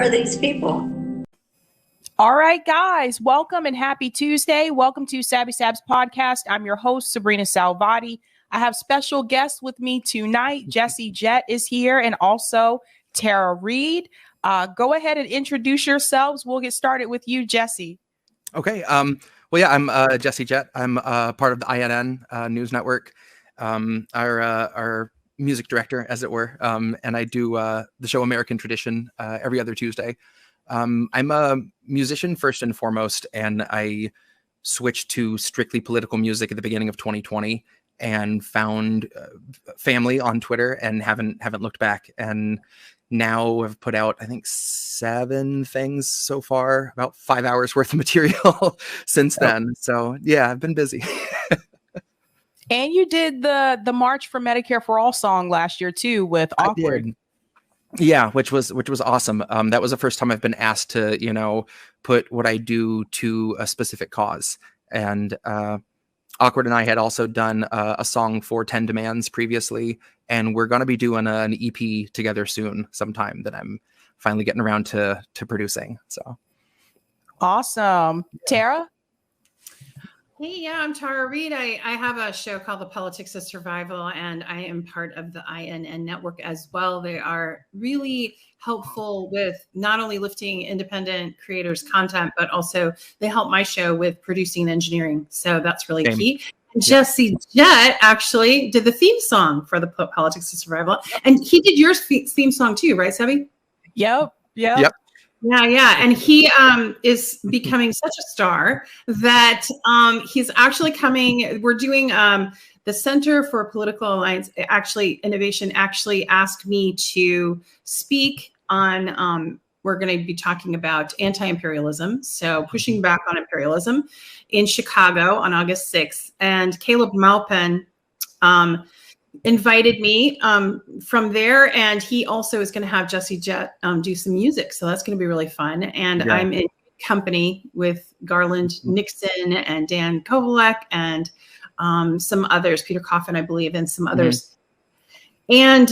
are these people? All right, guys, welcome and happy Tuesday. Welcome to Sabby Sabs podcast. I'm your host, Sabrina Salvati. I have special guests with me tonight. Jett is here, and also Tara Reade. Go ahead and introduce yourselves. We'll get started with you, Jessie. Okay. Well, yeah, I'm Jett. I'm part of the INN News Network, our music director, as it were, and I do the show American Tradition every other Tuesday. I'm a musician first and foremost, and I switched to strictly political music at the beginning of 2020 and found family on Twitter and haven't looked back. And now I've put out, I think, 7 things so far, about 5 hours worth of material since then. So yeah, I've been busy. And you did the March for Medicare for All song last year too with Awkward. Yeah, which was awesome. That was the first time I've been asked to, put what I do to a specific cause. And Awkward and I had also done a song for 10 Demands previously, and we're going to be doing an EP together soon, sometime that I'm finally getting around to producing. So awesome. Tara? Hey, yeah, I'm Tara Reade. I have a show called The Politics of Survival, and I am part of the INN network as well. They are really helpful with not only lifting independent creators' content, but also they help my show with producing and engineering. So that's really key. And Jett actually did the theme song for The Politics of Survival. And he did your theme song too, right, Sabby? Yep. Yeah. And he is becoming such a star that he's actually coming. We're doing the Center for Political Alliance, Innovation asked me to speak on, we're going to be talking about anti-imperialism. So pushing back on imperialism in Chicago on August 6th. And Caleb Maupin invited me from there, and he also is going to have Jett do some music, so that's going to be really fun. And I'm in company with Garland Nixon and Dan Kovalek and some others, Peter Coffin, I believe, and some others. And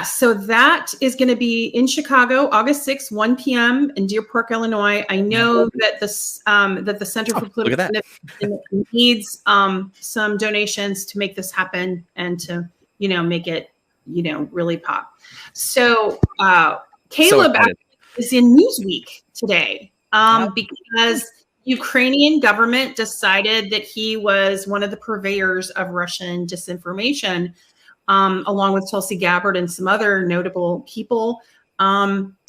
so that is going to be in Chicago, August 6th, 1 p.m. in Deer Park, Illinois. I know that the Center for Political Innovation needs some donations to make this happen and to, make it, really pop. So Caleb is in Newsweek today because Ukrainian government decided that he was one of the purveyors of Russian disinformation, along with Tulsi Gabbard and some other notable people.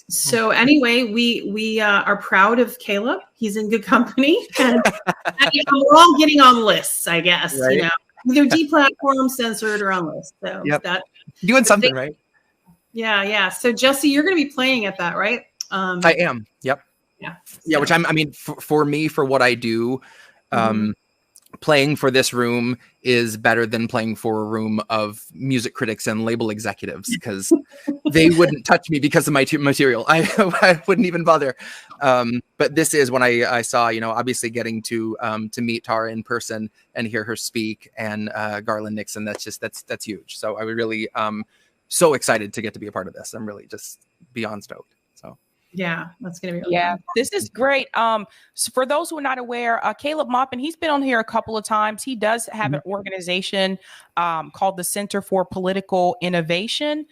So anyway, we are proud of Caleb. He's in good company, and we're all getting on lists, I guess. Right. Either deplatformed, censored, or on lists. So that doing something right. Yeah. So Jesse, you're going to be playing at that, right? I am. Yep. Yeah. Which for me, for what I do, playing for this room is better than playing for a room of music critics and label executives, because they wouldn't touch me because of my material. I wouldn't even bother. But this is when I saw, obviously getting to meet Tara in person and hear her speak, and Garland Nixon. That's huge. So I would really so excited to get to be a part of this. I'm really just beyond stoked. Yeah, that's going to be really fun. This is great. So for those who are not aware, Caleb Maupin, he's been on here a couple of times. He does have an organization called the Center for Political Innovation.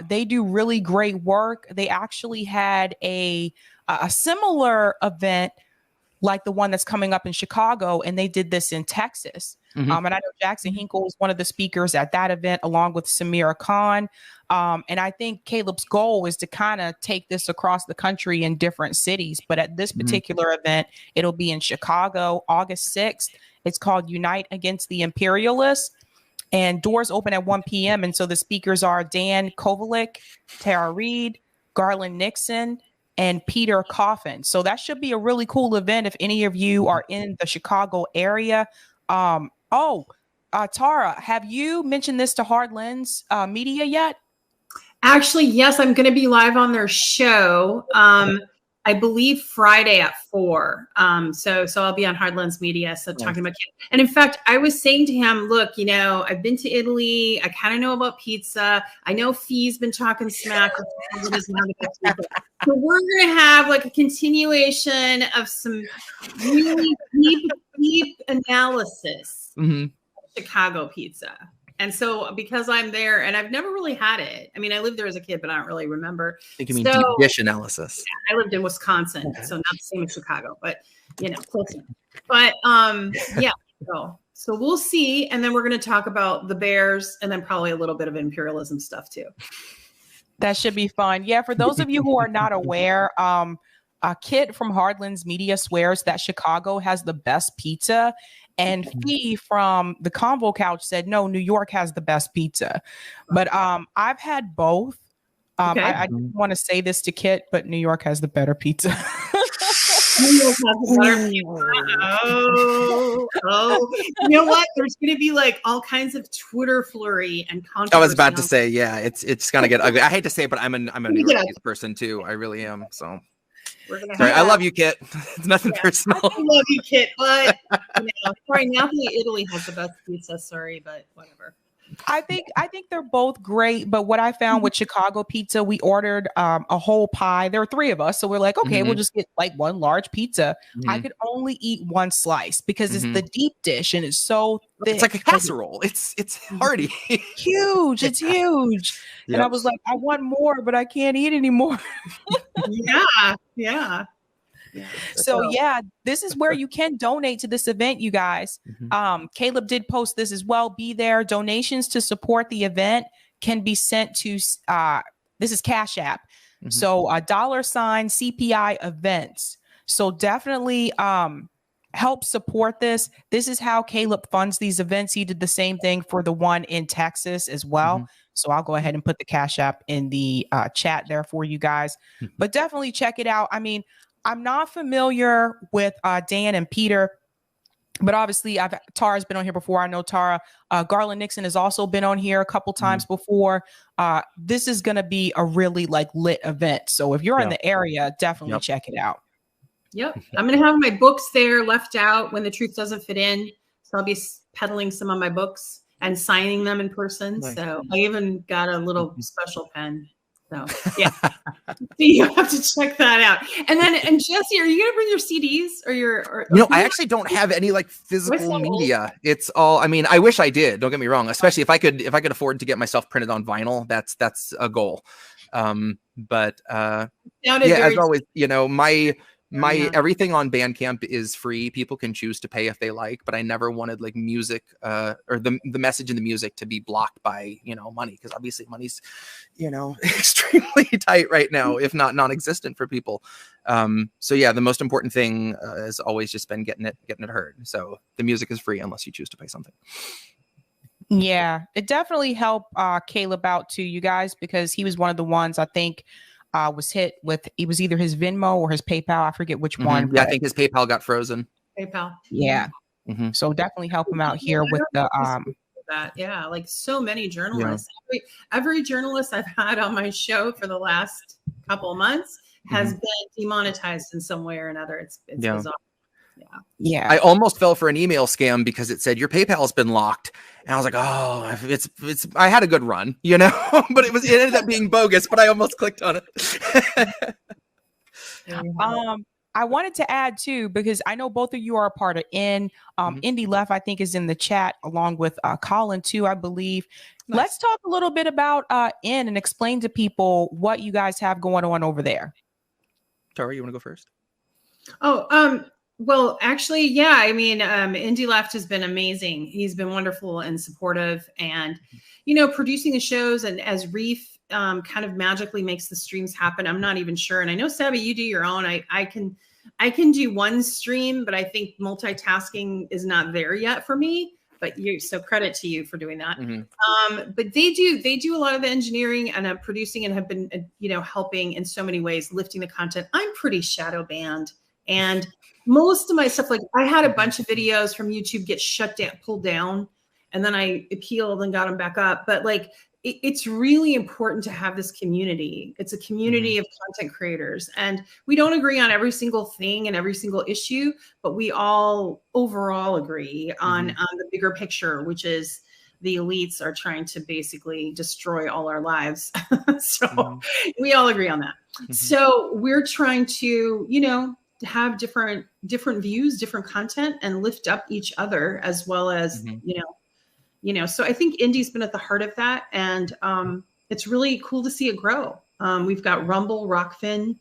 They do really great work. They actually had a similar event like the one that's coming up in Chicago, and they did this in Texas. And I know Jackson Hinkle was one of the speakers at that event, along with Samira Khan. And I think Caleb's goal is to kind of take this across the country in different cities. But at this particular event, it'll be in Chicago, August 6th. It's called Unite Against the Imperialists. And doors open at 1 p.m. And so the speakers are Dan Kovalek, Tara Reade, Garland Nixon, and Peter Coffin. So that should be a really cool event if any of you are in the Chicago area. Tara, have you mentioned this to Hard Lens Media yet? Actually, yes, I'm going to be live on their show I believe Friday at 4. So I'll be on Hard Lens Media. So talking about kids. And in fact, I was saying to him, look, you know, I've been to Italy. I kind of know about pizza. I know Fee's been talking smack. So we're going to have like a continuation of some really deep analysis of Chicago pizza. And so because I'm there and I've never really had it. I mean, I lived there as a kid, but I don't really remember. I think you mean deep dish analysis. Yeah, I lived in Wisconsin, so not the same as Chicago, but you know, close enough. But yeah, so we'll see. And then we're going to talk about the Bears and then probably a little bit of imperialism stuff too. That should be fun. Yeah, for those of you who are not aware, Kit from Hard Lens Media swears that Chicago has the best pizza. And Fee from the Convo Couch said, no, New York has the best pizza. But I've had both. I want to say this to Kit, but New York has the better pizza. New York has the better pizza. Oh. You know what? There's going to be like all kinds of Twitter flurry and controversy. I was about to say, yeah, it's going to get ugly. I hate to say it, but I'm a New York person too. I really am. So. Sorry, I love you, Kit. It's nothing personal. I love you, Kit, but you know, sorry, Napoli, Italy has the best pizza. Sorry, but whatever. I think they're both great, but what I found with Chicago pizza, we ordered a whole pie. There were 3 of us, so we're like, okay, we'll just get like one large pizza. I could only eat one slice because it's the deep dish and it's so thick. It's like a casserole. It's hearty. Huge. It's huge. Yep. And I was like, I want more, but I can't eat anymore. Yeah. So yeah, this is where you can donate to this event, you guys. Caleb did post this as well. Be there. Donations to support the event can be sent to this is Cash App. So $sign CPI events. So definitely help support this. This is how Caleb funds these events. He did the same thing for the one in Texas as well. So I'll go ahead and put the Cash App in the chat there for you guys. But definitely check it out. I mean, I'm not familiar with Dan and Peter, but obviously Tara's been on here before. I know Tara. Garland Nixon has also been on here a couple times before. This is going to be a really like lit event. So if you're in the area, definitely check it out. Yep. I'm going to have my books there left out when the truth doesn't fit in. So I'll be peddling some of my books and signing them in person. Nice. So I even got a little special pen. So yeah, you have to check that out. And Jesse, are you gonna bring your CDs or I actually don't have any like physical media. It's all, I mean, I wish I did, don't get me wrong, especially if I could afford to get myself printed on vinyl. That's a goal. But as always, you know, my everything on Bandcamp is free. People can choose to pay if they like, but I never wanted like music or the message in the music to be blocked by, you know, money, because obviously money's, you know, extremely tight right now, if not non-existent for people. So yeah, the most important thing has always just been getting it heard. So the music is free unless you choose to pay something. Yeah, it definitely helped Caleb out too, you guys, because he was one of the ones I think was hit with, it was either his Venmo or his PayPal. I forget which one. Yeah, I think his PayPal got frozen. PayPal. Yeah. So definitely help him out here with the that. Yeah, like so many journalists. Yeah. Every journalist I've had on my show for the last couple of months has been demonetized in some way or another. It's bizarre. Yeah. I almost fell for an email scam because it said your PayPal's been locked. And I was like, oh, it's I had a good run, you know, but it ended up being bogus, but I almost clicked on it. I wanted to add too, because I know both of you are a part of Indy Left, I think, is in the chat along with Colin too, I believe. Nice. Let's talk a little bit about and explain to people what you guys have going on over there. Tara, you want to go first? Well, actually, yeah. I mean, Indy Left has been amazing. He's been wonderful and supportive, and you know, producing the shows. And as Reef kind of magically makes the streams happen, I'm not even sure. And I know, Sabby, you do your own. I can do one stream, but I think multitasking is not there yet for me. But so credit to you for doing that. But they do a lot of the engineering and producing, and have been helping in so many ways, lifting the content. I'm pretty shadow banned, and most of my stuff, like I had a bunch of videos from YouTube get pulled down, and then I appealed and got them back up. But like it's really important to have this community. It's a community of content creators, and we don't agree on every single thing and every single issue, but we all overall agree on the bigger picture, which is the elites are trying to basically destroy all our lives. So we all agree on that. So we're trying to, you know, have different views, different content, and lift up each other, as well as, you know, so I think indie's been at the heart of that. And it's really cool to see it grow. We've got Rumble, Rockfin,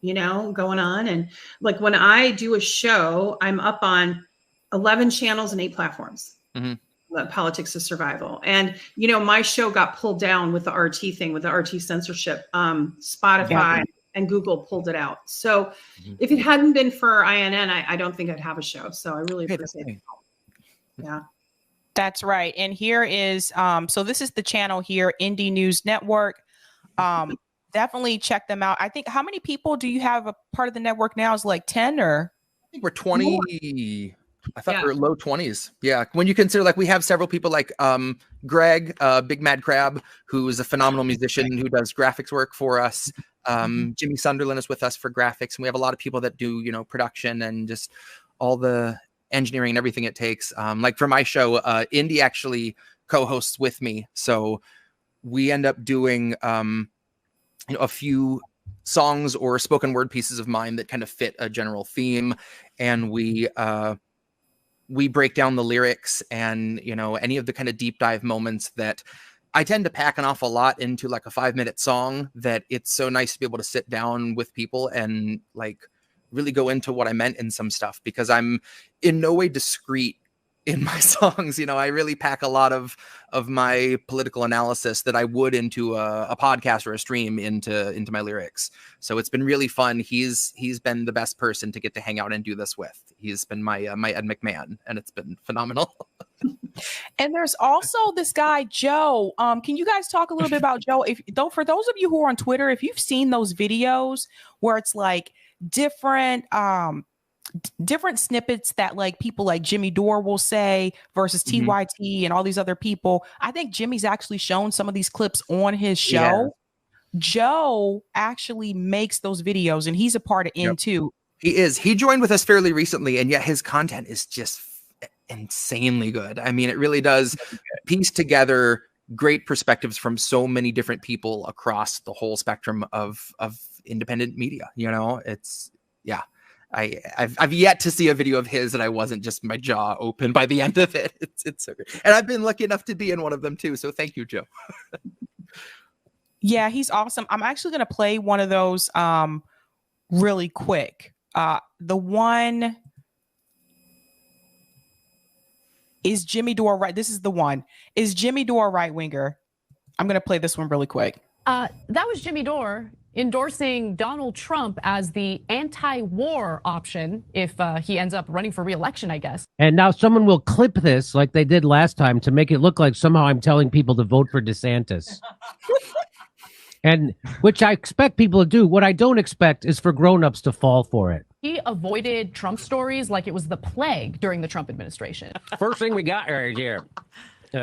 you know, going on. And like when I do a show, I'm up on 11 channels and 8 platforms. Politics of Survival. And, you know, my show got pulled down with the RT thing, with the RT censorship. Spotify and Google pulled it out. So if it hadn't been for INN, I don't think I'd have a show. So I really appreciate it. Yeah. That's right. And here is, so this is the channel here, Indie News Network. Definitely check them out. I think, how many people do you have a part of the network now? Is like 10 or? I think we're 20. More. I thought we were low 20s. Yeah. When you consider, like, we have several people like Greg, Big Mad Crab, who is a phenomenal musician who does graphics work for us. Jimmy Sunderland is with us for graphics. And we have a lot of people that do, you know, production and just all the engineering and everything it takes. Like for my show, Indy actually co-hosts with me. So we end up doing, you know, a few songs or spoken word pieces of mine that kind of fit a general theme. And we break down the lyrics and, you know, any of the kind of deep dive moments that I tend to pack an awful lot into like a 5-minute song, that it's so nice to be able to sit down with people and like really go into what I meant in some stuff, because I'm in no way discreet in my songs. You know, I really pack a lot of my political analysis that I would into a podcast or a stream into my lyrics. So it's been really fun. He's been the best person to get to hang out and do this with. He's been my Ed McMahon, and it's been phenomenal. And there's also this guy, Joe. Can you guys talk a little bit about Joe? For those of you who are on Twitter, if you've seen those videos where it's like different snippets that like people like Jimmy Dore will say versus TYT and all these other people. I think Jimmy's actually shown some of these clips on his show. Yeah. Joe actually makes those videos, and he's a part of N too. He is. He joined with us fairly recently, and yet his content is just insanely good. I mean, it really does piece together great perspectives from so many different people across the whole spectrum of independent media. You know, it's I've yet to see a video of his that I wasn't just my jaw open by the end of it. It's so good. And I've been lucky enough to be in one of them too. So thank you, Joe. Yeah, he's awesome. I'm actually going to play one of those really quick. The one is Jimmy Dore right? This is the one. Is Jimmy Dore right winger? I'm going to play this one really quick. That was Jimmy Dore endorsing Donald Trump as the anti-war option if he ends up running for re-election, I guess. And now someone will clip this like they did last time to make it look like somehow I'm telling people to vote for DeSantis. And which I expect people to do. What I don't expect is for grown-ups to fall for it. He avoided Trump stories like it was the plague during the Trump administration. First thing we got right here.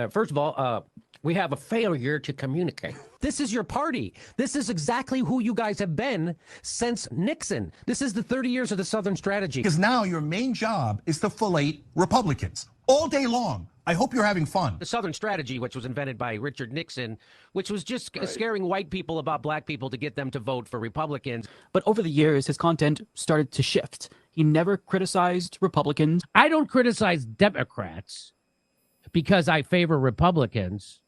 First of all, we have a failure to communicate. This is your party. This is exactly who you guys have been since Nixon. This is the 30 years of the Southern strategy. Because now your main job is to fillet Republicans all day long. I hope you're having fun. The Southern strategy, which was invented by Richard Nixon, which was just scaring white people about black people to get them to vote for Republicans. But over the years, his content started to shift. He never criticized Republicans. I don't criticize Democrats because I favor Republicans.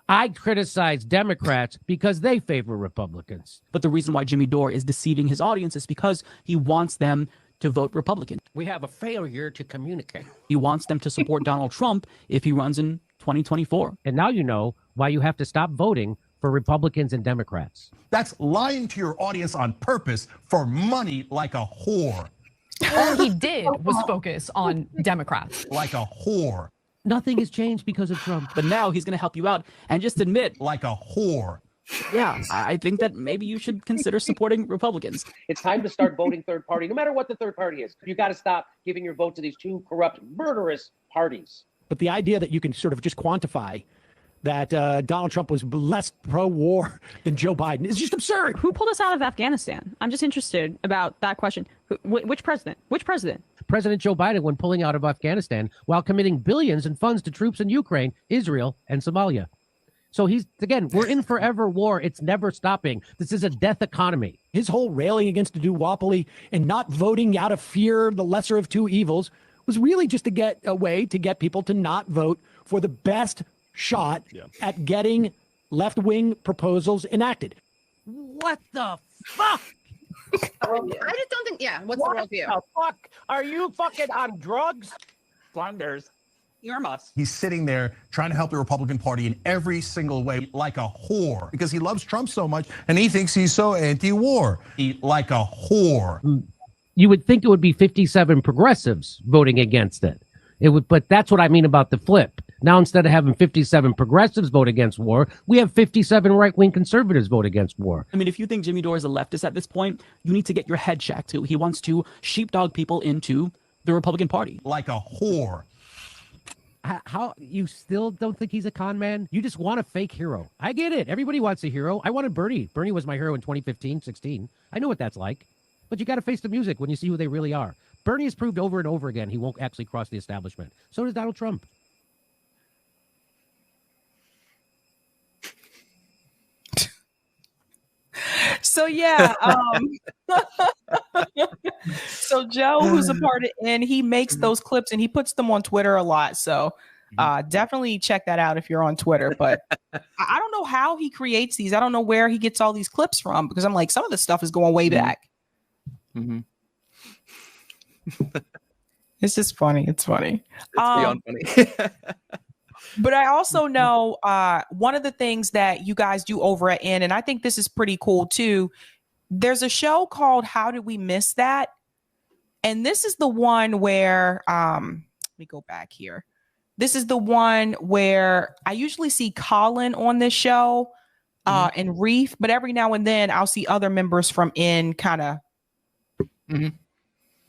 I criticize Democrats because they favor Republicans. But the reason why Jimmy Dore is deceiving his audience is because he wants them to vote Republican. We have a failure to communicate. He wants them to support Donald Trump if he runs in 2024. And now you know why you have to stop voting for Republicans and Democrats. That's lying to your audience on purpose for money like a whore. All he did was focus on Democrats. Like a whore. Nothing has changed because of Trump. But now he's going to help you out and just admit. Like a whore. Yeah, I think that maybe you should consider supporting Republicans. It's time to start voting third party, no matter what the third party is. You got to stop giving your vote to these two corrupt, murderous parties. But the idea that you can sort of just quantify that Donald Trump was less pro-war than Joe Biden is just absurd. Who pulled us out of Afghanistan? I'm just interested about that question. Which president? Which president? President Joe Biden, when pulling out of Afghanistan while committing billions in funds to troops in Ukraine, Israel, and Somalia. So we're in forever war. It's never stopping. This is a death economy. His whole railing against the duopoly and not voting out of fear, the lesser of two evils, was really just to get a way to get people to not vote for the best shot at getting left-wing proposals enacted. What the fuck? I just don't think, what's the worldview? What the fuck? Are you fucking on drugs? Blunders. Earmuffs. He's sitting there trying to help the Republican Party in every single way, like a whore, because he loves Trump so much and he thinks he's so anti-war. Like a whore. You would think it would be 57 progressives voting against it. But that's what I mean about the flip. Now, instead of having 57 progressives vote against war, we have 57 right-wing conservatives vote against war. I mean, if you think Jimmy Dore is a leftist at this point, you need to get your head checked too. He wants to sheepdog people into the Republican Party. Like a whore. How you still don't think he's a con man? You just want a fake hero. I get it. Everybody wants a hero. I wanted Bernie. Bernie was my hero in 2015, 16. I know what that's like. But you got to face the music when you see who they really are. Bernie has proved over and over again he won't actually cross the establishment. So does Donald Trump. So so Joe, who's a part of N, he makes those clips and he puts them on Twitter a lot. So definitely check that out if you're on Twitter. But I don't know how he creates these. I don't know where he gets all these clips from, because I'm like, some of this stuff is going way back. Mm-hmm. It's just funny. It's funny. It's beyond funny. But I also know one of the things that you guys do over at N, and I think this is pretty cool too, there's a show called How Did We Miss That? And this is the one where, let me go back here. This is the one where I usually see Colin on this show and Reef, but every now and then I'll see other members from N kind of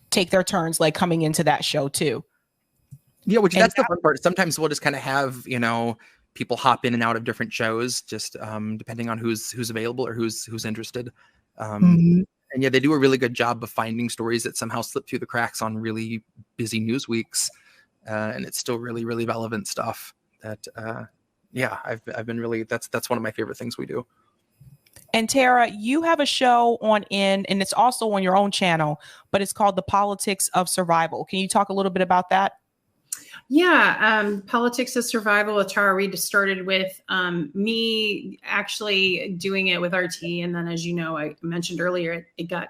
take their turns, like coming into that show too. Yeah, that's the fun part. Sometimes we'll just kind of have, people hop in and out of different shows, just depending on who's available or who's interested. And yeah, they do a really good job of finding stories that somehow slip through the cracks on really busy news weeks, and it's still really, really relevant stuff. That I've been really that's one of my favorite things we do. And Tara, you have a show on N, and it's also on your own channel, but it's called The Politics of Survival. Can you talk a little bit about that? Yeah, Politics of Survival with Tara Reade started with me actually doing it with RT. And then, as you know, I mentioned earlier, it got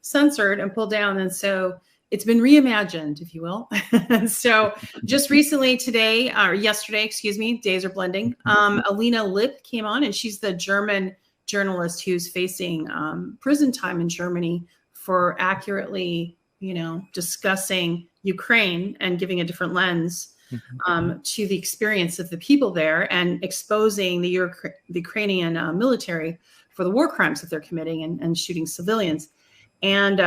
censored and pulled down. And so it's been reimagined, if you will. So just recently today, or yesterday, excuse me, days are blending. Alina Lipp came on, and she's the German journalist who's facing prison time in Germany for accurately, discussing Ukraine and giving a different lens to the experience of the people there, and exposing the Ukrainian military for the war crimes that they're committing and shooting civilians. And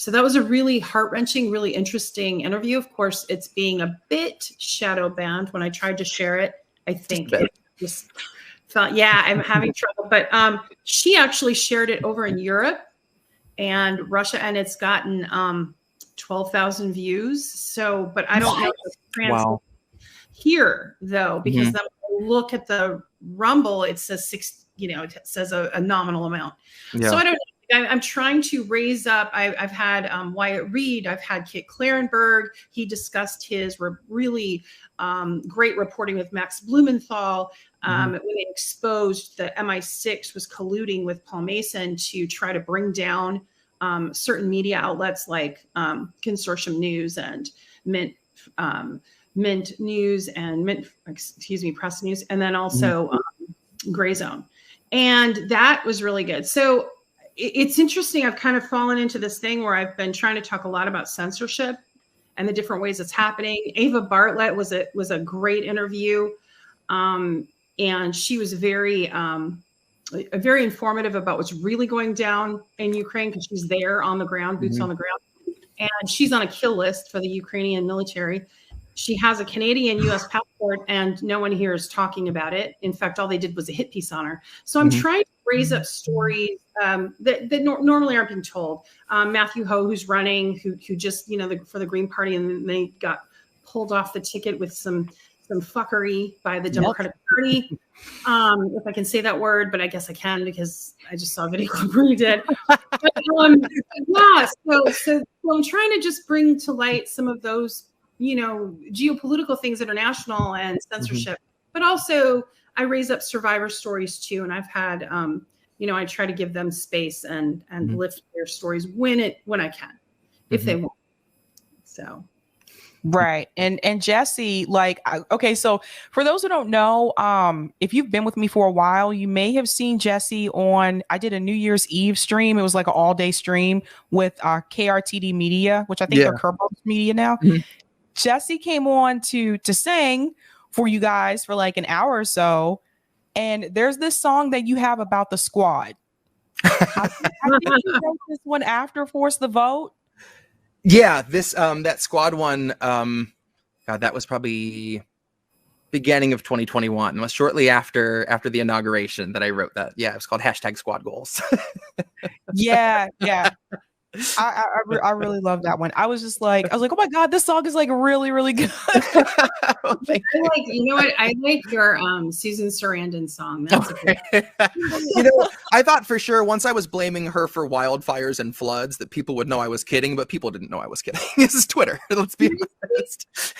so that was a really heart-wrenching, really interesting interview. Of course, it's being a bit shadow banned. When I tried to share it, I think it just felt, I'm having trouble. But she actually shared it over in Europe and Russia, and it's gotten 12,000 views. So, but I don't know if it's translated here though, because then when you look at the Rumble, it says it says a nominal amount. Yeah. So I don't know. I'm trying to raise up. I've had Wyatt Reade. I've had Kit Clarenberg. He discussed his really great reporting with Max Blumenthal when they exposed that MI6 was colluding with Paul Mason to try to bring down certain media outlets like Consortium News and Mint News and Press News, and then also Gray Zone. And that was really good. So it's interesting. I've kind of fallen into this thing where I've been trying to talk a lot about censorship and the different ways it's happening. Ava Bartlett was a great interview. And she was very informative about what's really going down in Ukraine, because she's there on the ground, boots on the ground. And she's on a kill list for the Ukrainian military. She has a Canadian U.S. passport, and no one here is talking about it. In fact, all they did was a hit piece on her. So I'm trying to raise up stories that normally aren't being told. Matthew Ho, who's running, who just, for the Green Party, and then they got pulled off the ticket with some fuckery by the Democratic Party. If I can say that word, but I guess I can because I just saw a video clip where he did. But, yeah, so I'm trying to just bring to light some of those, geopolitical things, international and censorship, but also I raise up survivor stories too. And I've had, I try to give them space and lift their stories when I can, if they want. So. Right. And Jesse, okay, so for those who don't know, if you've been with me for a while, you may have seen Jesse I did a New Year's Eve stream. It was like an all-day stream with KRTD Media, which I think are Kerbo Media now. Jesse came on to sing for you guys for like an hour or so. And there's this song that you have about the squad. I think you wrote this one after Force the Vote. Yeah, that squad one, God, that was probably beginning of 2021. It was shortly after the inauguration that I wrote that. Yeah, it was called #SquadGoals. Yeah. I really love that one. I was like, oh my God, this song is like really, really good. I like your Susan Sarandon song. That's I thought for sure once I was blaming her for wildfires and floods that people would know I was kidding, but people didn't know I was kidding. This is Twitter. Let's be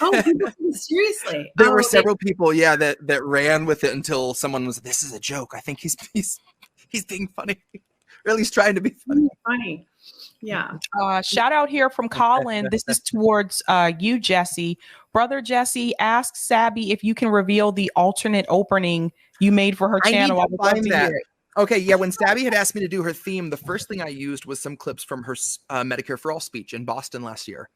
honest. Seriously. There were several people, that ran with it until someone was, this is a joke. I think he's being funny. Or at least trying to be funny. Yeah. Shout out here from Colin. This is towards you, Jesse. Brother Jesse, ask Sabby if you can reveal the alternate opening you made for her channel. I would love to hear it. Okay, yeah. When Sabby had asked me to do her theme, the first thing I used was some clips from her Medicare for All speech in Boston last year,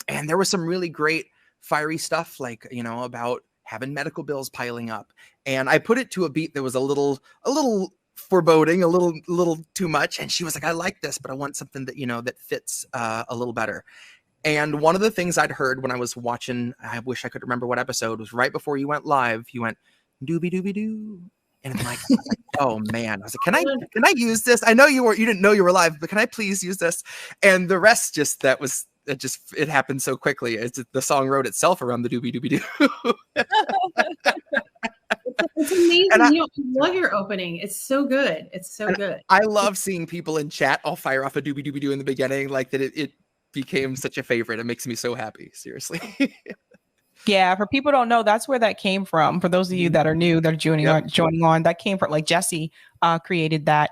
and there was some really great fiery stuff, like about having medical bills piling up, and I put it to a beat that was a little foreboding, a little too much, and she was like, I like this, but I want something that that fits a little better. And one of the things I'd heard when I was watching, I wish I could remember what episode, was right before you went live. You went doobie doobie doo, and I'm like, oh man, I was like, can I use this? I know you didn't know you were live, but can I please use this? And the rest it happened so quickly. The song wrote itself around the doobie doobie doo. It's amazing. I love your opening. It's so good. It's so good. I love seeing people in chat all fire off a doobie doobie doo in the beginning, like that. It became such a favorite. It makes me so happy. Seriously. Yeah, for people who don't know, that's where that came from. For those of you that are new, that are joining on, that came from Jesse created that.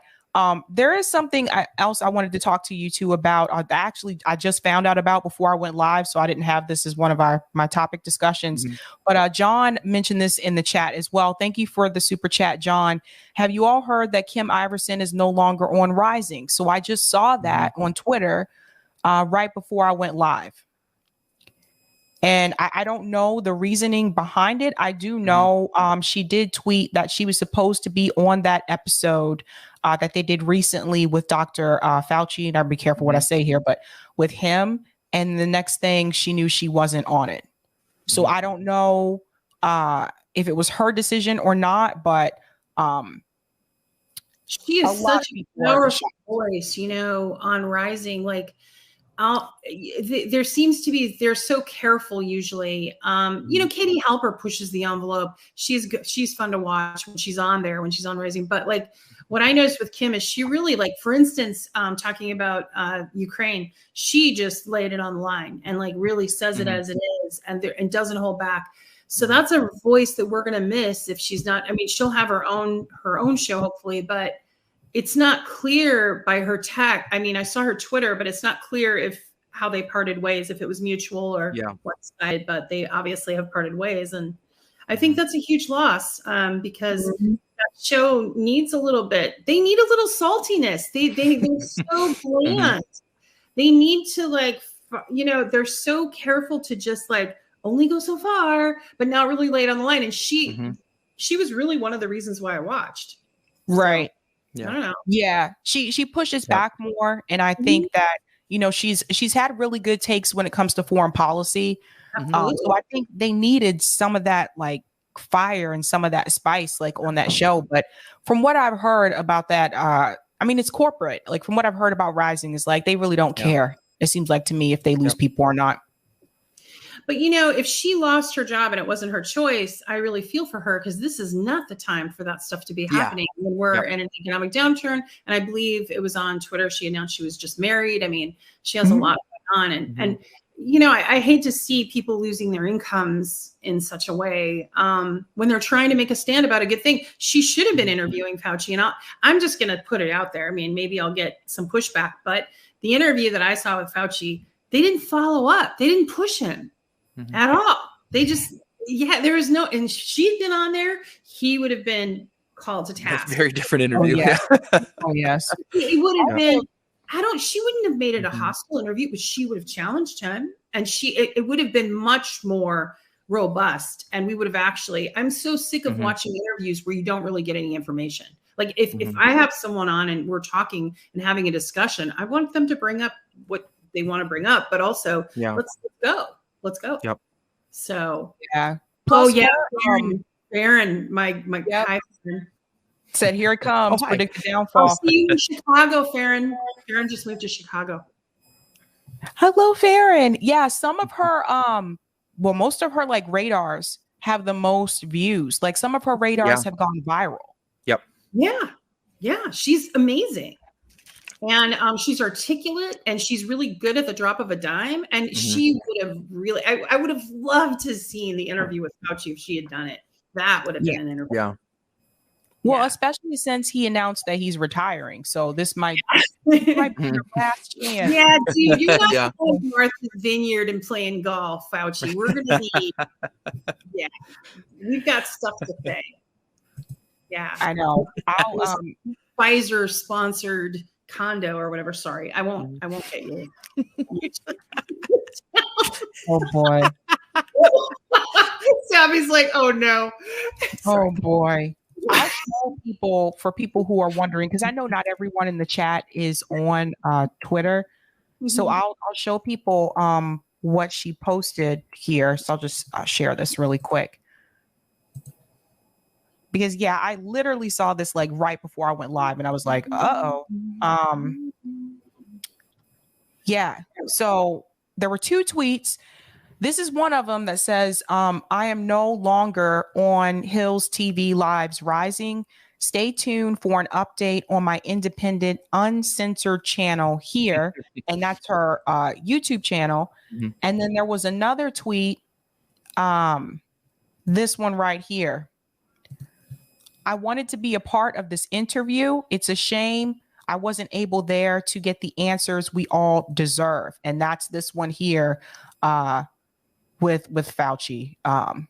There is something else I wanted to talk to you two about. I just found out about before I went live, so I didn't have this as one of my topic discussions. But John mentioned this in the chat as well. Thank you for the super chat, John. Have you all heard that Kim Iverson is no longer on Rising? So I just saw that on Twitter right before I went live. And I don't know the reasoning behind it. I do know she did tweet that she was supposed to be on that episode that they did recently with Dr. Fauci. And I'll be careful what I say here, but with him. And the next thing, she knew she wasn't on it. So I don't know if it was her decision or not, but she is such a powerful voice, on Rising. Like, there seems to be, they're so careful usually. Katie Halper pushes the envelope. She's fun to watch when she's on there, when she's on Rising. But like what I noticed with Kim is she really, like, for instance, talking about Ukraine, she just laid it on the line and like really says it as it is and doesn't hold back. So that's a voice that we're going to miss if she's not. I mean, she'll have her own show hopefully, but it's not clear by her tech. I mean, I saw her Twitter, but it's not clear how they parted ways, if it was mutual or one side, but they obviously have parted ways. And I think that's a huge loss because that show needs a little bit. They need a little saltiness. They're so bland. They need to they're so careful to just like only go so far, but not really lay it on the line. And she was really one of the reasons why I watched. Right. Yeah. I don't know. Yeah, she pushes back more, and I think that she's had really good takes when it comes to foreign policy. So I think they needed some of that like fire and some of that spice like on that show. But from what I've heard about that, I mean, it's corporate. Like from what I've heard about Rising is like they really don't care. It seems like to me if they lose people or not. But you know, if she lost her job and it wasn't her choice, I really feel for her because this is not the time for that stuff to be happening when we're in an economic downturn. And I believe it was on Twitter. She announced she was just married. I mean, she has a lot going on. And you know, I hate to see people losing their incomes in such a way when they're trying to make a stand about a good thing. She should have been interviewing Fauci. And I'm just going to put it out there. I mean, maybe I'll get some pushback, but the interview that I saw with Fauci, they didn't follow up. They didn't push him. At all. They just, there was no, and she'd been on there, he would have been called to task. Very different interview. Oh, yes. It would have been, she wouldn't have made it a hostile interview, but she would have challenged him. And it would have been much more robust. And we would have actually, I'm so sick of watching interviews where you don't really get any information. Like if I have someone on and we're talking and having a discussion, I want them to bring up what they want to bring up, but also let's go. Let's go. Yep. So Plus, Farron, my guy said, "Here it comes." Predict the downfall. I'll see you in Chicago, Farron. Farron just moved to Chicago. Hello, Farron. Yeah, some of her, most of her like radars have the most views. Like some of her radars have gone viral. Yep. Yeah, she's amazing. And she's articulate and she's really good at the drop of a dime. And she would have really, I would have loved to have seen the interview with Fauci if she had done it. That would have been an interview. Yeah. Well, especially since he announced that he's retiring. So this might be the last chance. Yeah, dude, you're not going to Martha's Vineyard and playing golf, Fauci. We're going to need, we've got stuff to say. Yeah. I know. Pfizer sponsored condo or whatever. Sorry, I won't get you. Oh boy. Sabby's like, oh no. Oh boy. I'll show people for people who are wondering, because I know not everyone in the chat is on Twitter. So I'll show people what she posted here. So I'll just share this really quick. Because I literally saw this like right before I went live and I was like, so there were two tweets. This is one of them that says, I am no longer on Hills TV Live's Rising. Stay tuned for an update on my independent uncensored channel here. And that's her YouTube channel. And then there was another tweet, this one right here. I wanted to be a part of this interview. It's a shame I wasn't able there to get the answers we all deserve. And that's this one here with Fauci. I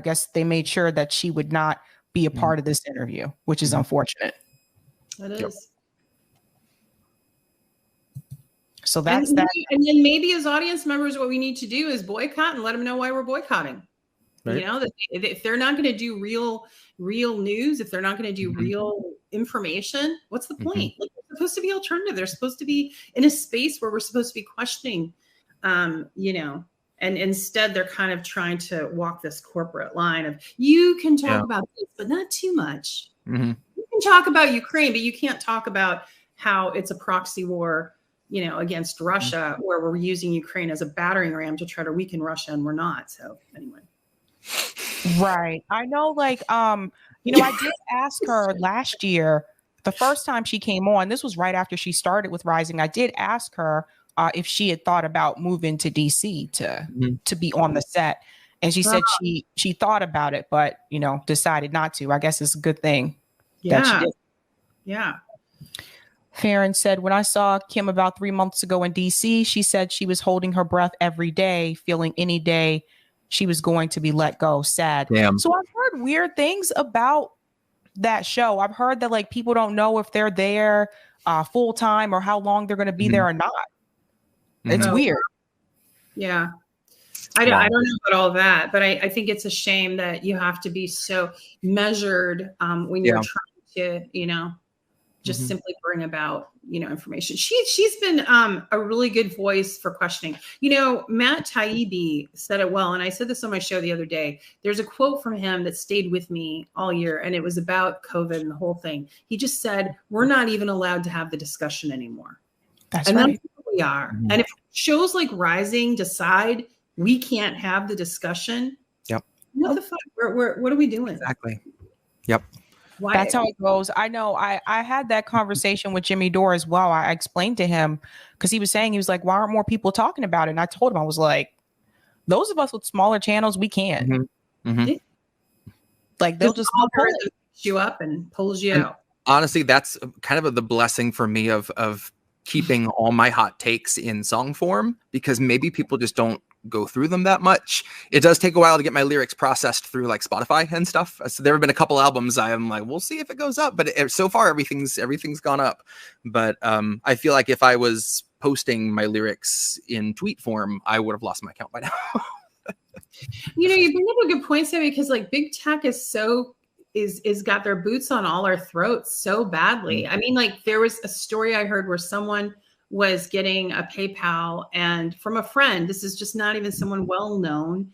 guess they made sure that she would not be a part of this interview, which is unfortunate. It is. So that's that. And then maybe as audience members, what we need to do is boycott and let them know why we're boycotting. Right. You know, that if they're not going to do real news, if they're not going to do real information, what's the point? Like, they're supposed to be alternative. They're supposed to be in a space where we're supposed to be questioning, you know, and instead they're kind of trying to walk this corporate line of you can talk about this, but not too much. You can talk about Ukraine, but you can't talk about how it's a proxy war, you know, against Russia, where we're using Ukraine as a battering ram to try to weaken Russia, and we're not. So anyway. Right. I know, like, you know, I did ask her last year, the first time she came on, this was right after she started with Rising. I did ask her if she had thought about moving to DC to be on the set. And she said she thought about it, but, you know, decided not to. I guess it's a good thing that she did. Yeah. Farron said, when I saw Kim about 3 months ago in DC, she said she was holding her breath every day, feeling any day she was going to be let go. Sad. Damn. So I've heard weird things about that show. I've heard that like people don't know if they're there full time or how long they're going to be there or not. It's weird. Yeah. I don't know about all that, but I think it's a shame that you have to be so measured when you're trying to, you know, just simply bring about, information. She's been a really good voice for questioning. Matt Taibbi said it well, and I said this on my show the other day. There's a quote from him that stayed with me all year, and it was about COVID and the whole thing. He just said, "We're not even allowed to have the discussion anymore." That's and right. That's what we are. And if shows like Rising decide we can't have the discussion, what the fuck? What are we doing? Exactly. Yep. Why? That's how it goes. I know. I had that conversation with Jimmy Dore as well. I explained to him because he was like, "Why aren't more people talking about it?" And I told him, I was like, "Those of us with smaller channels, we can't. Like they'll just pull you up and pulls you out." Honestly, that's kind of the blessing for me of keeping all my hot takes in song form, because maybe people just don't go through them that much. It does take a while to get my lyrics processed through like Spotify and stuff. So there have been a couple albums I'm like, we'll see if it goes up, but so far everything's gone up. But I feel like if I was posting my lyrics in tweet form, I would have lost my account by now. You bring up a good point, Sabby, because like big tech is got their boots on all our throats so badly. I mean, like there was a story I heard where someone was getting a PayPal and from a friend, this is just not even someone well-known,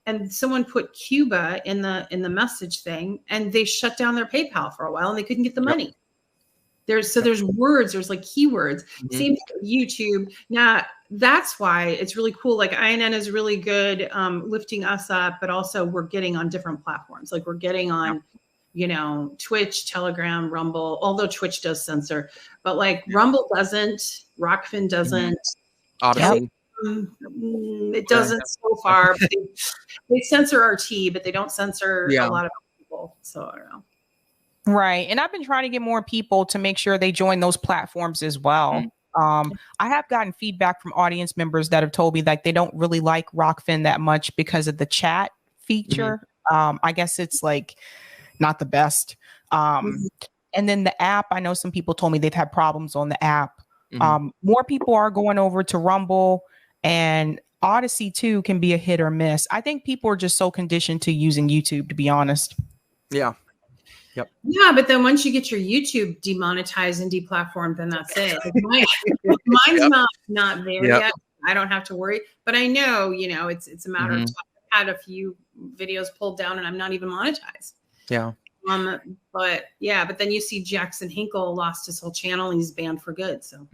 and someone put Cuba in the message thing, and they shut down their PayPal for a while and they couldn't get the money. There's words, there's like keywords. Same thing with YouTube. Now that's why it's really cool. Like INN is really good lifting us up, but also we're getting on different platforms. Like we're getting on, Twitch, Telegram, Rumble, although Twitch does censor, but like Rumble doesn't, Rockfin doesn't. Odyssey. It doesn't so far. They censor RT, but they don't censor a lot of people. So I don't know. Right. And I've been trying to get more people to make sure they join those platforms as well. I have gotten feedback from audience members that have told me like they don't really like Rockfin that much because of the chat feature. I guess it's like not the best. And then the app, I know some people told me they've had problems on the app. More people are going over to Rumble, and Odyssey too can be a hit or miss. I think people are just so conditioned to using YouTube, to be honest. Yeah. Yep. Yeah, but then once you get your YouTube demonetized and deplatformed, then that's it. Like mine's not there yet. I don't have to worry, but I know, it's a matter of time. I've had a few videos pulled down and I'm not even monetized. Yeah. But then you see Jackson Hinkle lost his whole channel and he's banned for good. So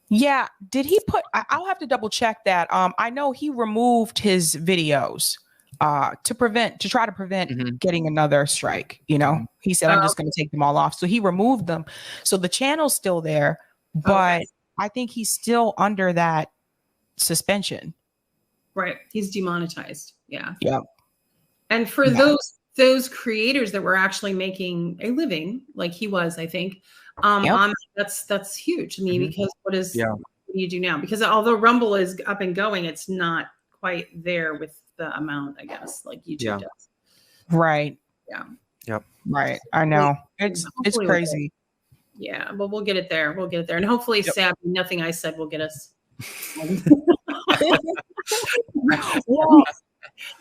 yeah. Did he put? I'll have to double check that. I know he removed his videos to try to prevent getting another strike. He said, I'm just going to take them all off. So he removed them. So the channel's still there, but I think he's still under that suspension. Right. He's demonetized. Yeah. Yep. And for those creators that were actually making a living, like he was, I think, that's huge to me because what do you do now? Because although Rumble is up and going, it's not quite there with the amount, I guess, like YouTube does. Right. Yeah. Yep. Right. I know. It's crazy. Yeah, but we'll get it there. And hopefully Sabby, nothing I said will get us. Well,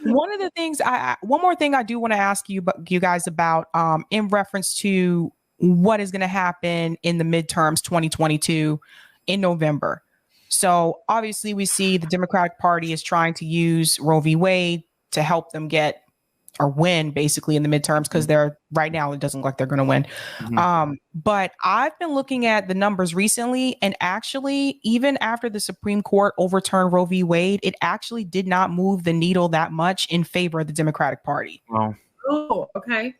one of the things one more thing I do want to ask you guys about in reference to what is going to happen in the midterms 2022 in November. So obviously we see the Democratic Party is trying to use Roe v. Wade to help them get or win basically in the midterms because right now it doesn't look like they're going to win. But I've been looking at the numbers recently, and actually even after the Supreme Court overturned Roe v. Wade, it actually did not move the needle that much in favor of the Democratic Party. Wow. Oh, okay.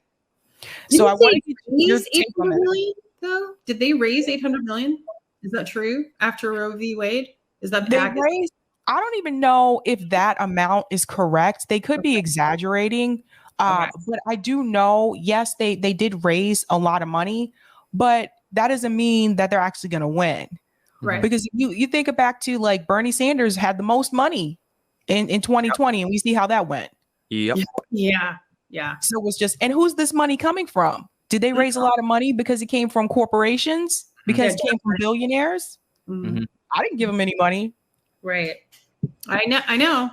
So I wanted to raise 800 million though. Did they raise 800 million? Is that true after Roe v. Wade? Is that raised? I don't even know if that amount is correct. They could be exaggerating. But I do know, yes, they did raise a lot of money, but that doesn't mean that they're actually going to win. Right. Because you think back to like Bernie Sanders had the most money in 2020 and we see how that went. Yep. Yeah. So it's just, and who's this money coming from? Did they raise a lot of money because it came from corporations? Because it came from billionaires? I didn't give them any money. Right. I know.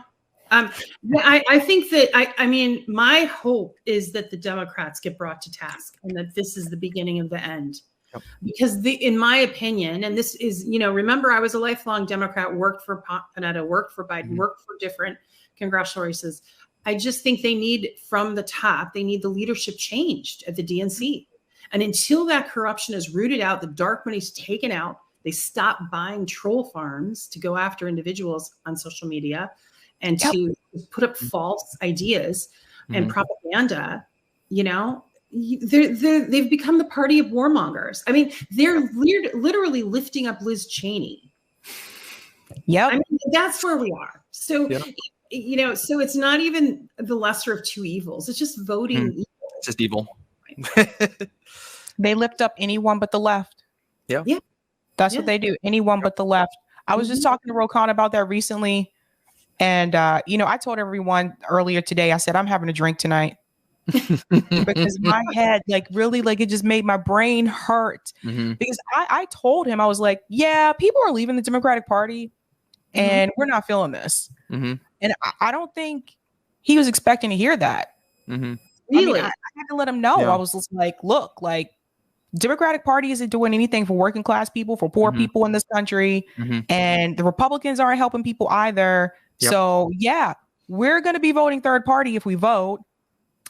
I think that I mean, my hope is that the Democrats get brought to task and that this is the beginning of the end. Yep. Because in my opinion, and this is, remember, I was a lifelong Democrat, worked for Panetta, worked for Biden, worked for different congressional races. I just think they need, from the top, they need the leadership changed at the DNC. And until that corruption is rooted out, the dark money's taken out, they stop buying troll farms to go after individuals on social media and to put up false ideas and propaganda, they've become the party of warmongers. I mean, they're literally lifting up Liz Cheney. Yeah, I mean, that's where we are. So, so it's not even the lesser of two evils. It's just voting evil. It's just evil. They lift up anyone but the left. Yeah. That's what they do. Anyone but the left. I was just talking to Rokan about that recently. And, I told everyone earlier today, I said, I'm having a drink tonight because my head, really, it just made my brain hurt because I told him, I was like, yeah, people are leaving the Democratic Party and we're not feeling this. And I don't think he was expecting to hear that. Really? I had to let him know. I was just like, look, Democratic Party isn't doing anything for working class people, for poor people in this country. And the Republicans aren't helping people either. So yeah, we're going to be voting third party if we vote.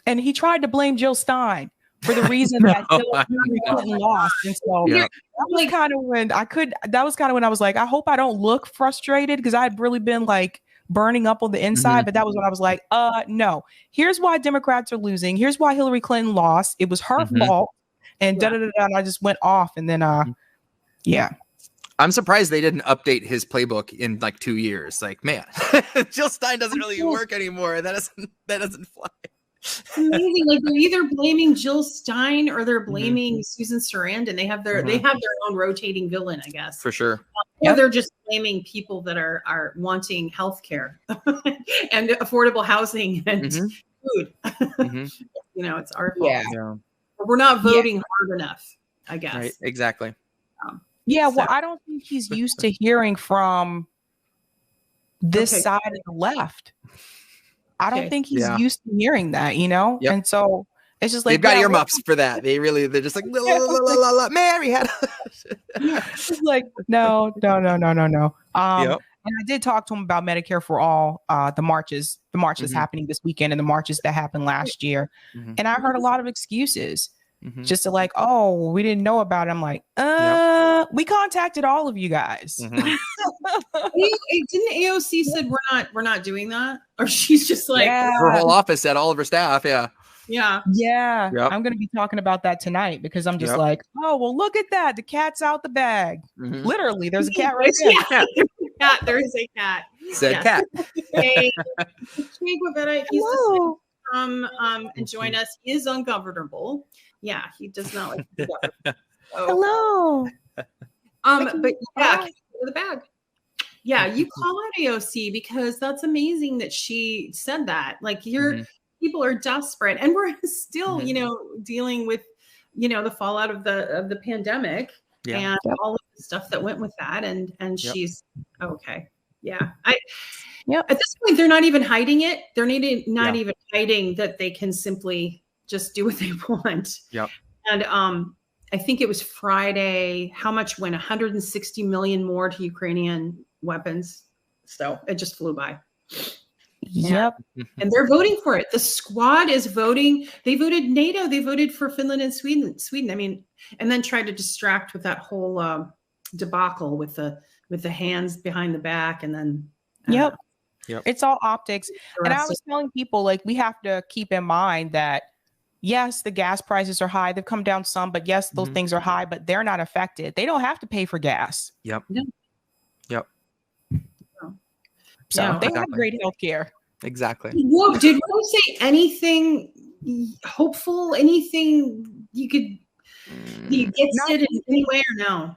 And he tried to blame Jill Stein for the reason that Hillary Clinton lost. And so that was kind of when I was like, I hope I don't look frustrated because I had really been burning up on the inside. But that was when I was like, no, here's why Democrats are losing. Here's why Hillary Clinton lost. It was her fault. And and I just went off. And then, I'm surprised they didn't update his playbook in 2 years. Man, Jill Stein doesn't really work anymore. That doesn't fly. It's amazing. They're either blaming Jill Stein or they're blaming Susan Sarandon. They have their own rotating villain, I guess. For sure. Or they're just blaming people that are wanting health care and affordable housing and food. It's our fault. Yeah. We're not voting hard enough, I guess. Right. Exactly. Well, I don't think he's used to hearing from this side of the left. I don't think he's used to hearing that, And so it's just they've got earmuffs for that. They're just la, la, la, la, la, Mary had. It's no. And I did talk to him about Medicare for All, the marches happening this weekend and the marches that happened last year. And I heard a lot of excuses just to we didn't know about it. I'm like, we contacted all of you guys. Didn't AOC said we're not doing that? Or she's just her whole office said, all of her staff. Yeah. Yep. I'm going to be talking about that tonight because I'm just look at that. The cat's out the bag. Literally, there's a cat right there. There is a cat. Said cat. Hey, he's just come and join us. He is ungovernable. Yeah, he does not like to be governed. Hello. But the bag. Yeah, you call out AOC because that's amazing that she said that. People are desperate, and we're still, dealing with, the fallout of the pandemic and all of the stuff that went with that. And she's okay. Yeah. At this point, they're not even hiding it. They're not even hiding that they can simply just do what they want. Yep. And I think it was Friday. How much went? 160 million more to Ukrainian weapons. So it just flew by. Yep. And they're voting for it. The squad is voting. They voted NATO. They voted for Finland and Sweden. I mean, and then tried to distract with that whole debacle with the hands behind the back. And then. Yep. It's all optics. And I was telling people, we have to keep in mind that, yes, the gas prices are high. They've come down some, but yes, those things are high, but they're not affected. They don't have to pay for gas. Yep. So they have great health care. Exactly. Did Rose say anything hopeful? Anything you could get it in any way or no?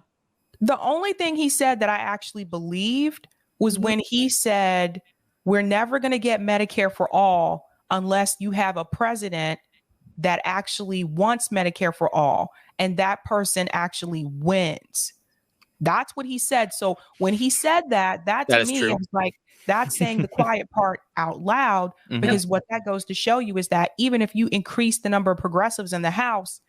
The only thing he said that I actually believed was when he said, we're never going to get Medicare for all unless you have a president that actually wants Medicare for all and that person actually wins. That's what he said. So when he said that to is me true. is like, that's saying the quiet part out loud, because what that goes to show you is that even if you increase the number of progressives in the House,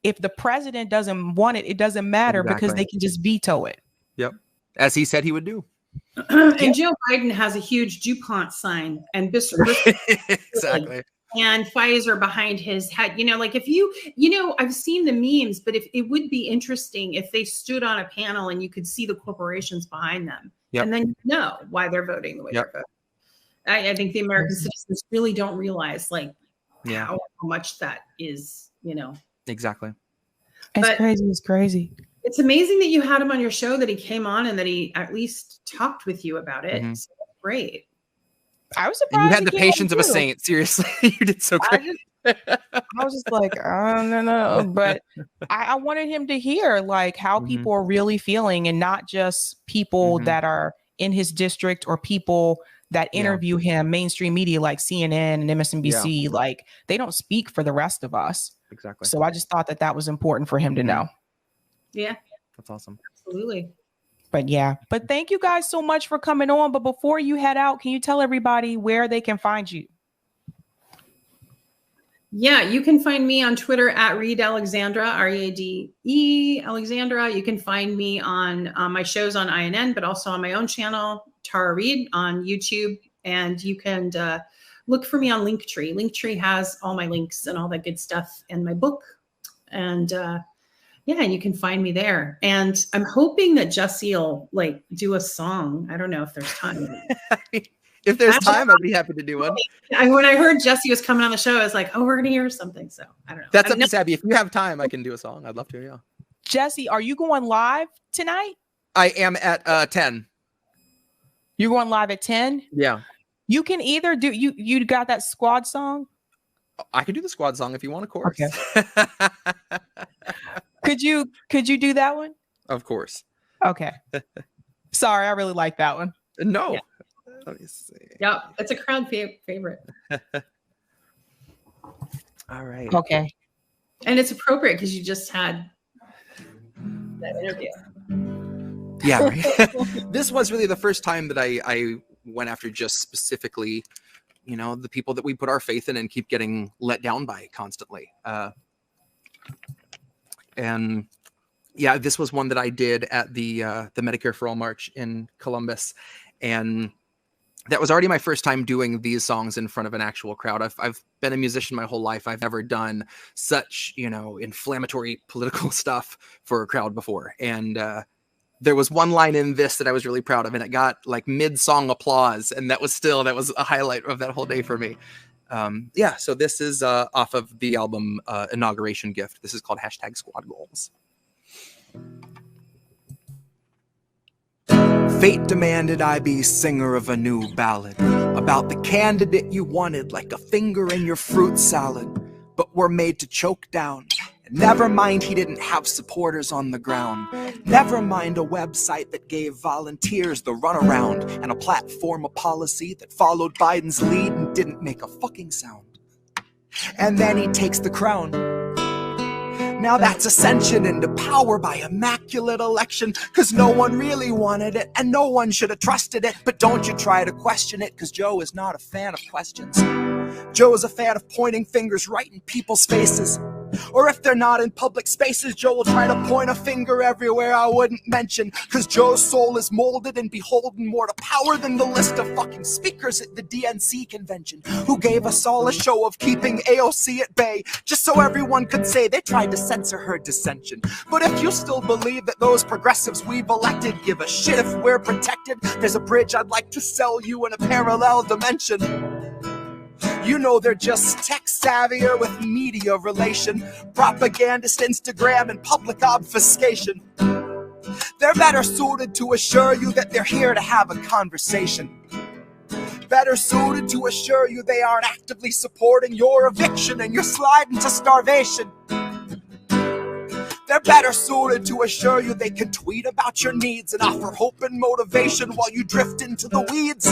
if the president doesn't want it, it doesn't matter because they can just veto it. Yep. As he said he would do. And Joe Biden has a huge DuPont sign and exactly. And Pfizer behind his head. You know, like if I've seen the memes, but if it would be interesting if they stood on a panel and you could see the corporations behind them. Yep. And then you know why they're voting the way they're voting. I think the American citizens really don't realize like how much that is, you know. Exactly. It's crazy. It's crazy. It's amazing that you had him on your show, that he came on and that he at least talked with you about it. So that's great. I was surprised. And you had the patience of a saint. Seriously, you did so great. I was just like, I don't know, but I wanted him to hear like how people are really feeling, and not just people that are in his district or people that interview him, mainstream media like CNN and MSNBC. Like they don't speak for the rest of us. Exactly. So I just thought that was important for him to know. Yeah, that's awesome. Absolutely. But thank you guys so much for coming on. But before you head out, can you tell everybody where they can find you? Yeah, you can find me on Twitter at Reade Alexandra, R-E-A-D-E Alexandra. You can find me on my shows on INN, but also on my own channel, Tara Reade, on YouTube. And you can look for me on Linktree. Linktree has all my links and all that good stuff in my book. And you can find me there. And I'm hoping that Jesse will like do a song. I don't know if there's time. If there's time, I'd be happy to do one. When I heard Jesse was coming on the show, I was like, oh, we're going to hear something. So I don't know. That's up to Sabby. If you have time, I can do a song. I'd love to, yeah. Jesse, are you going live tonight? I am at 10. You're going live at 10? Yeah. You can either do, you got that squad song? I can do the squad song if you want, of course. Okay. Could you do that one? Of course. Okay. Sorry, I really like that one. No. Yeah. Let me see. Yeah, it's a crowd favorite. All right. Okay. And it's appropriate because you just had that interview. Yeah. Right? This was really the first time that I went after just specifically, you know, the people that we put our faith in and keep getting let down by constantly. And yeah, this was one that I did at the Medicare for All March in Columbus. And that was already my first time doing these songs in front of an actual crowd. I've been a musician my whole life. I've never done such, you know, inflammatory political stuff for a crowd before. And there was one line in this that I was really proud of, and it got like mid-song applause. And that was a highlight of that whole day for me. Yeah, so this is off of the album Inauguration Gift. This is called #SquadGoals. Fate demanded I be singer of a new ballad about the candidate you wanted, like a finger in your fruit salad, but were made to choke down. And never mind he didn't have supporters on the ground. Never mind a website that gave volunteers the runaround, and a platform of policy that followed Biden's lead and didn't make a fucking sound. And then he takes the crown. Now that's ascension into power by immaculate election, cause no one really wanted it and no one should have trusted it. But don't you try to question it, cause Joe is not a fan of questions. Joe is a fan of pointing fingers right in people's faces. Or if they're not in public spaces, Joe will try to point a finger everywhere I wouldn't mention. Cause Joe's soul is molded and beholden more to power than the list of fucking speakers at the DNC convention, who gave us all a show of keeping AOC at bay, just so everyone could say they tried to censor her dissension. But if you still believe that those progressives we've elected give a shit if we're protected, there's a bridge I'd like to sell you in a parallel dimension. You know they're just tech savvier with media relation, propagandist Instagram and public obfuscation. They're better suited to assure you that they're here to have a conversation. Better suited to assure you they aren't actively supporting your eviction and your slide into starvation. They're better suited to assure you they can tweet about your needs and offer hope and motivation while you drift into the weeds.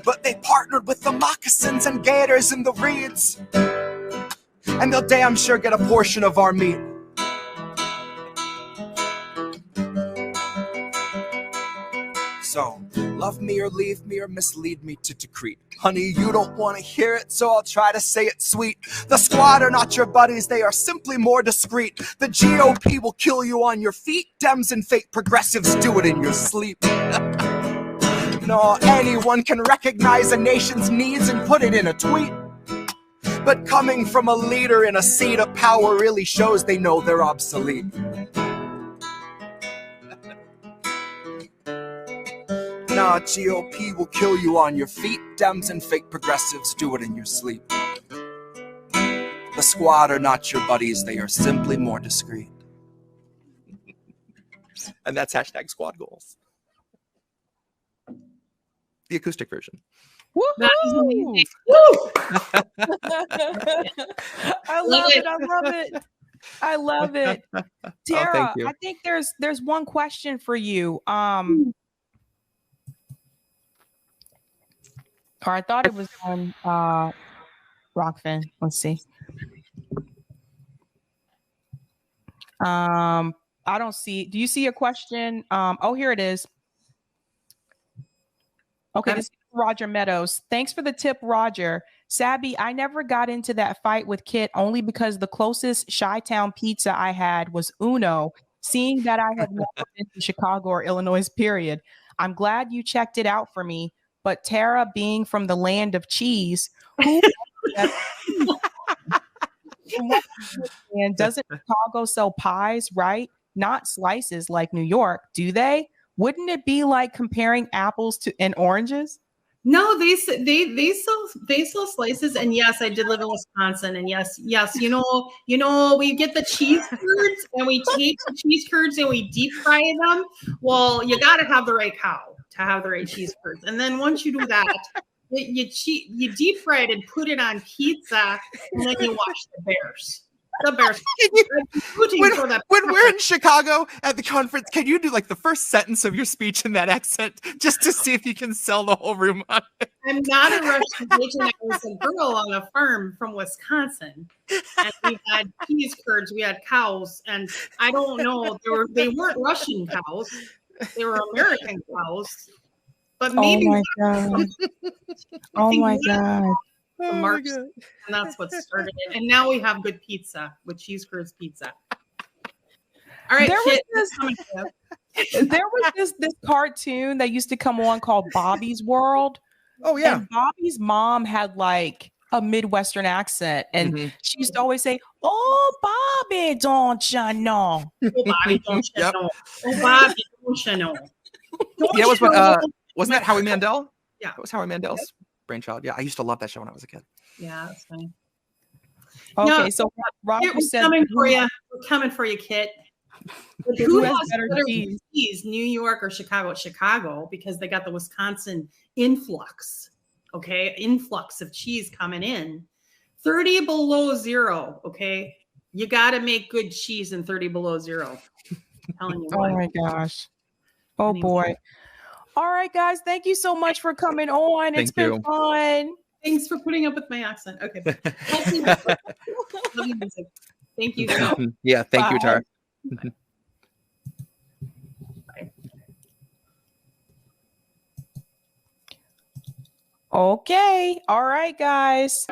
But they partnered with the moccasins and gators and the reeds, and they'll damn sure get a portion of our meat. So, love me or leave me or mislead me to decrete. Honey, you don't want to hear it, so I'll try to say it sweet. The squad are not your buddies, they are simply more discreet. The GOP will kill you on your feet. Dems and fake progressives do it in your sleep. No, anyone can recognize a nation's needs and put it in a tweet. But coming from a leader in a seat of power really shows they know they're obsolete. Nah, GOP will kill you on your feet. Dems and fake progressives do it in your sleep. The squad are not your buddies, they are simply more discreet. And that's hashtag squad goals. The acoustic version. That is amazing. I love it. I love it. I love it. Tara, you. I think there's one question for you. Or I thought it was on Rockfin. Let's see. I don't see. Do you see a question? Oh, here it is. Okay, this is Roger Meadows. Thanks for the tip, Roger. Sabby, I never got into that fight with Kit only because the closest Chi-Town pizza I had was Uno, seeing that I had never been to Chicago or Illinois, period. I'm glad you checked it out for me. But Tara, being from the land of cheese, who and doesn't Chicago sell pies, right? Not slices like New York, do they? Wouldn't it be like comparing apples and oranges? No, they sell slices, and yes, I did live in Wisconsin, and yes, you know, we get the cheese curds, and we take the cheese curds and we deep fry them. Well, you got to have the right cow to have the right cheese curds, and then once you do that, you deep fry it and put it on pizza, and then you watch the Bears. The Bears. When we're in Chicago at the conference, can you do like the first sentence of your speech in that accent just to see if you can sell the whole room on it? I'm not a Russian pigeon. I was a girl on a farm from Wisconsin, and we had cheese curds. We had cows, and I don't know. They weren't Russian cows. They were American cows. But maybe. Oh my god! Oh my god! And that's what started it. And now we have good pizza with cheese curds pizza. All right, there was this cartoon that used to come on called Bobby's World. Oh yeah. And Bobby's mom had like a Midwestern accent, and she used to always say, "Oh, Bobby, don't you know? Oh, Bobby, don't you know? Oh, Bobby, don't you know?" Yeah, wasn't that Howie Mandel? Yeah, it was Howie Mandel's brainchild. Yeah, I used to love that show when I was a kid. Yeah, that's funny. Okay, no, so Roger said, coming for you. We're coming for you, Kit. Who has better cheese, New York or Chicago? Chicago, because they got the Wisconsin influx. Okay, influx of cheese coming in. 30 below zero. Okay, you got to make good cheese in 30 below zero. I'm telling you. Oh my gosh. Oh boy. All right, guys. Thank you so much for coming on. It's been fun. Thanks for putting up with my accent. Okay. Thank you. Yeah, thank you, Tara. Okay. All right, guys.